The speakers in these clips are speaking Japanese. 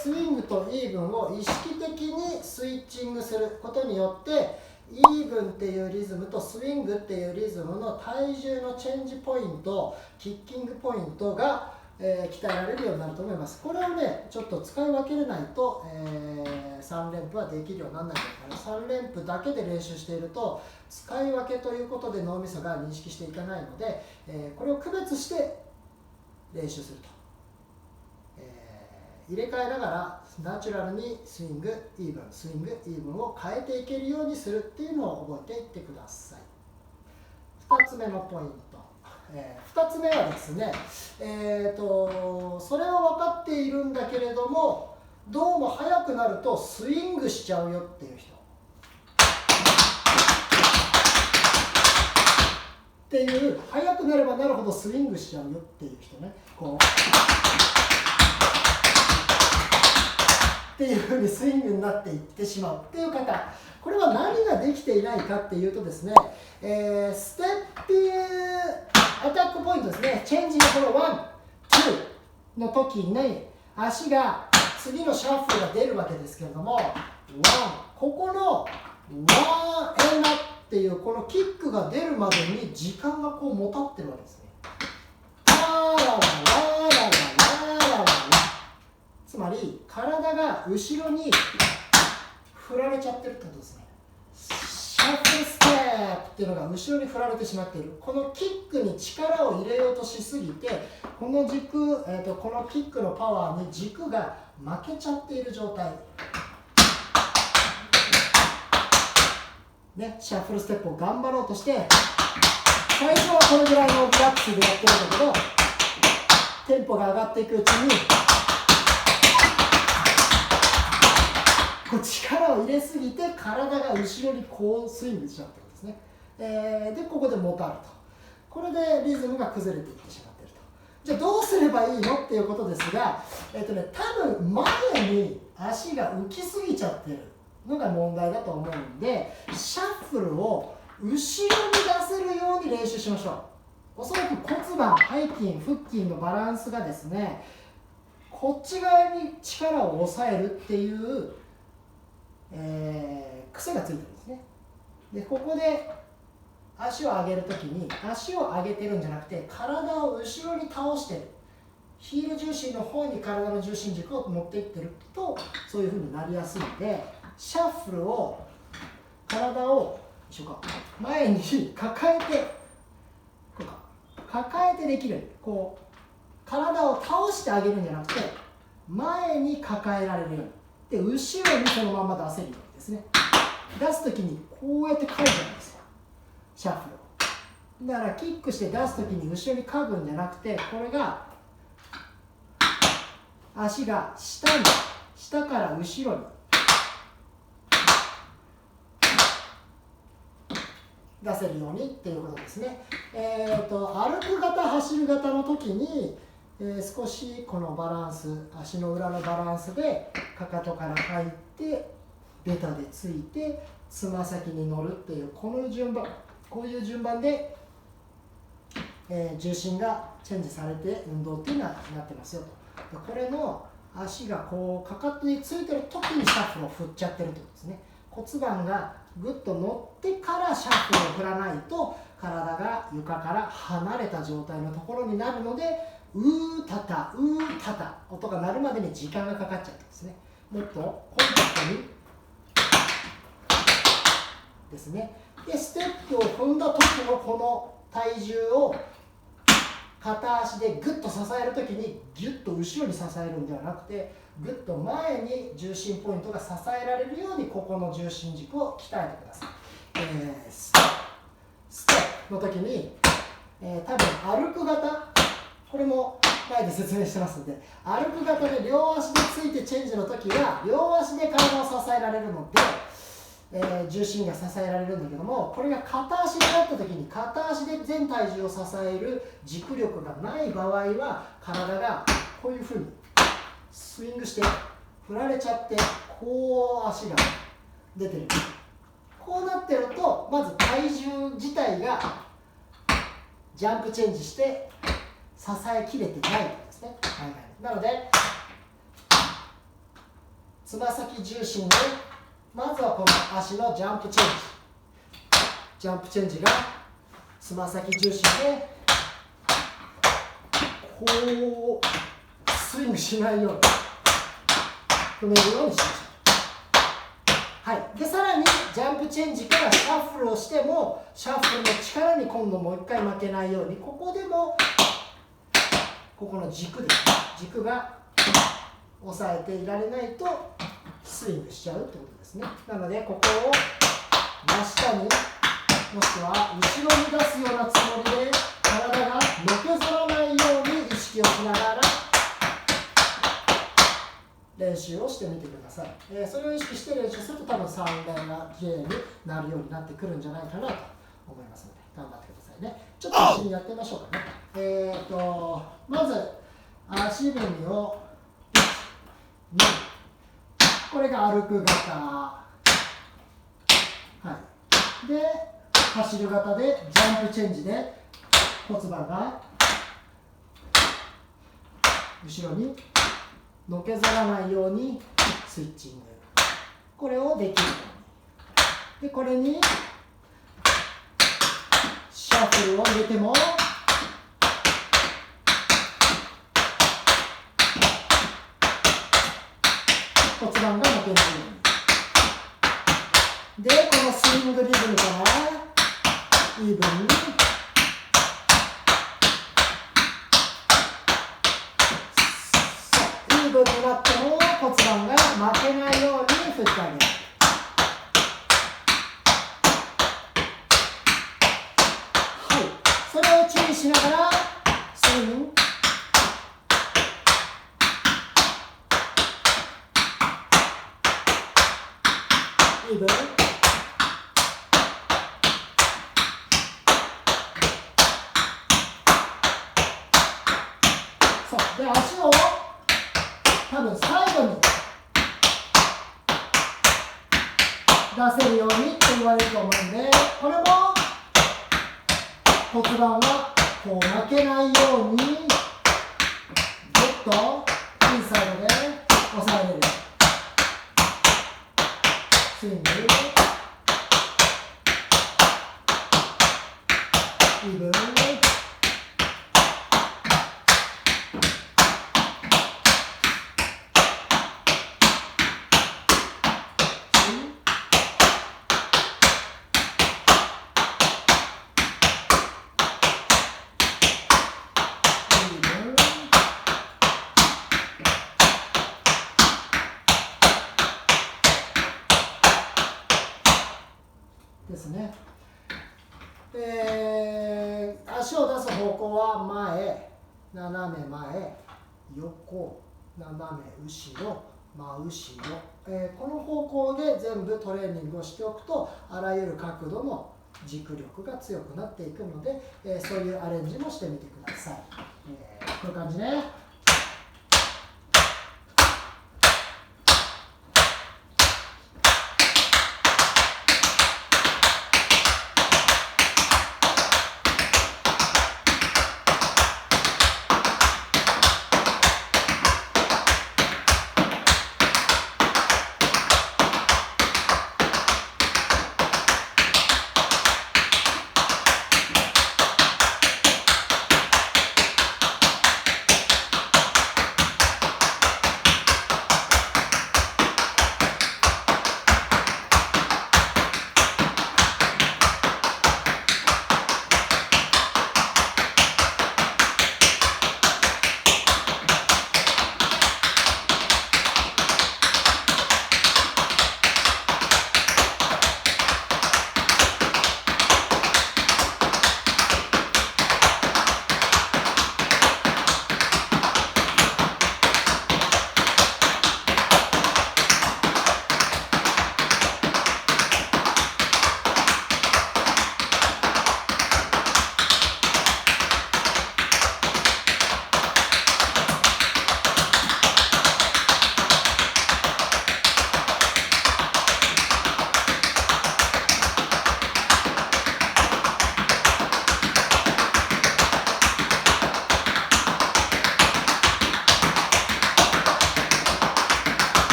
スイングとイーブンを意識的にスイッチングすることによって、イーブンっていうリズムとスイングっていうリズムの体重のチェンジポイント、キッキングポイントが、鍛えられるようになると思います。これをね、ちょっと使い分けれないと、3連符はできるようにならないとかね。3連符だけで練習していると、使い分けということで脳みそが認識していかないので、これを区別して練習すると。入れ替えながらナチュラルにスイング、イーブン、スイング、イーブンを変えていけるようにするっていうのを覚えていってください。2つ目のポイント。2つ目はですね、それは分かっているんだけれども、どうも速くなるとスイングしちゃうよっていう人。っていう、速くなればなるほどスイングしちゃうよっていう人ね。こうっていうふうにスイングになっていってしまうっていう方、これは何ができていないかっていうとですね、ステッピングアタックポイントですね、チェンジのこの1、2の時に足が次のシャッフルが出るわけですけれども、ここの1エンドっていうこのキックが出るまでに時間がこうもたってるわけですね。つまり体が後ろに振られちゃってるってことですね。シャッフルステップっていうのが後ろに振られてしまっている。このキックに力を入れようとしすぎて、この軸、このキックのパワーに軸が負けちゃっている状態。ね、シャッフルステップを頑張ろうとして、最初はこれぐらいのリラックスでやってるんだけど、テンポが上がっていくうちに、こう力を入れすぎて体が後ろにこうスイングしちゃうってことですね。でここでもたると。これでリズムが崩れていってしまっていると。じゃあどうすればいいのっていうことですが、多分前に足が浮きすぎちゃってるのが問題だと思うんで、シャッフルを後ろに出せるように練習しましょう。おそらく骨盤、背筋、腹筋のバランスがですね、こっち側に力を抑えるっていう癖がついてるんですね。でここで足を上げるときに足を上げてるんじゃなくて体を後ろに倒してる、ヒール重心の方に体の重心軸を持っていってるとそういう風になりやすいので、シャッフルを体を一緒か前に抱えてこうか抱えてできるようにこう体を倒してあげるんじゃなくて前に抱えられるように。で後ろにそのまま出せるようにですね、出すときにこうやってかいちゃうんですよ、シャッフルを。だからキックして出すときに後ろにかぐんじゃなくて、これが足が下から後ろに出せるようにっていうことですね。歩く型走る型の時に少しこのバランス、足の裏のバランスでかかとから入ってベタでついてつま先に乗るっていうこういう順番で、重心がチェンジされて運動っていうのはなってますよと。これの足がこうかかとについてる時にシャッフルを振っちゃってるってことですね。骨盤がぐっと乗ってからシャッフルを振らないと体が床から離れた状態のところになるので、うーたた音が鳴るまでに時間がかかっちゃうんですね。もっとコンパクトにですね。でステップを踏んだ時のこの体重を片足でグッと支える時にギュッと後ろに支えるんではなくて、グッと前に重心ポイントが支えられるようにここの重心軸を鍛えてください。ステップの時に、多分歩く型、これも前で説明してますので、歩く型で両足でついてチェンジの時は両足で体を支えられるので、重心が支えられるんだけども、これが片足になった時に片足で全体重を支える軸力がない場合は体がこういうふうにスイングして振られちゃってこう足が出てる。こうなってるとまず体重自体がジャンプチェンジして支えきれてないんですね。なのでつま先重心で、まずはこの足のジャンプチェンジ。ジャンプチェンジがつま先重心で、こうスイングしないように踏めるようにしましょう。はい、でさらにジャンプチェンジからシャッフルをしても、シャッフルの力に今度もう一回負けないように、ここでもここの軸ですね、軸が押さえていられないとスイングしちゃうってことですね。なのでここを真下に、もしくは後ろに出すようなつもりで体がのけぞらないように意識をしながら練習をしてみてください。それを意識して練習すると多分3連が綺麗になるようになってくるんじゃないかなと思いますので、頑張ってくださいね。ちょっと一緒にやってみましょうかね。まず足踏みを1、2、これが歩く型。はい。で、走る型でジャンプチェンジで骨盤が後ろにのけぞらないようにスイッチング。これをできるように。で、これにシャッフルを入れても骨盤がのけないように。で、このスイングリズムからイーブンにイーブンになっても骨盤が負けないように振ってあげる。はい、それを注意しながらスイング。イーブン。そうで、足を多分最後に出せるようにって言われると思うんで、これも骨盤がこう負けないようにギュッとインサイドで押さえれる。スイング、イーブン、ですね。足を出す方向は前、斜め前、横、斜め後ろ、真後ろ、この方向で全部トレーニングをしておくと、あらゆる角度の軸力が強くなっていくので、そういうアレンジもしてみてください。こういう感じね。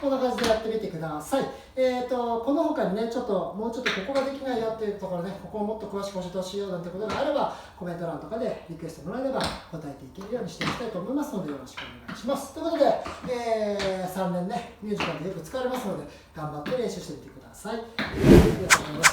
こんな感じでやってみてください。この他にね、もうちょっとここができないよっていうところね、ここをもっと詳しく教えてほしいよなんてことがあれば、コメント欄とかでリクエストもらえれば答えていけるようにしていきたいと思いますので、よろしくお願いします。ということで、3年ね、ミュージカルでよく使われますので、頑張って練習してみてください。ありがとうございます。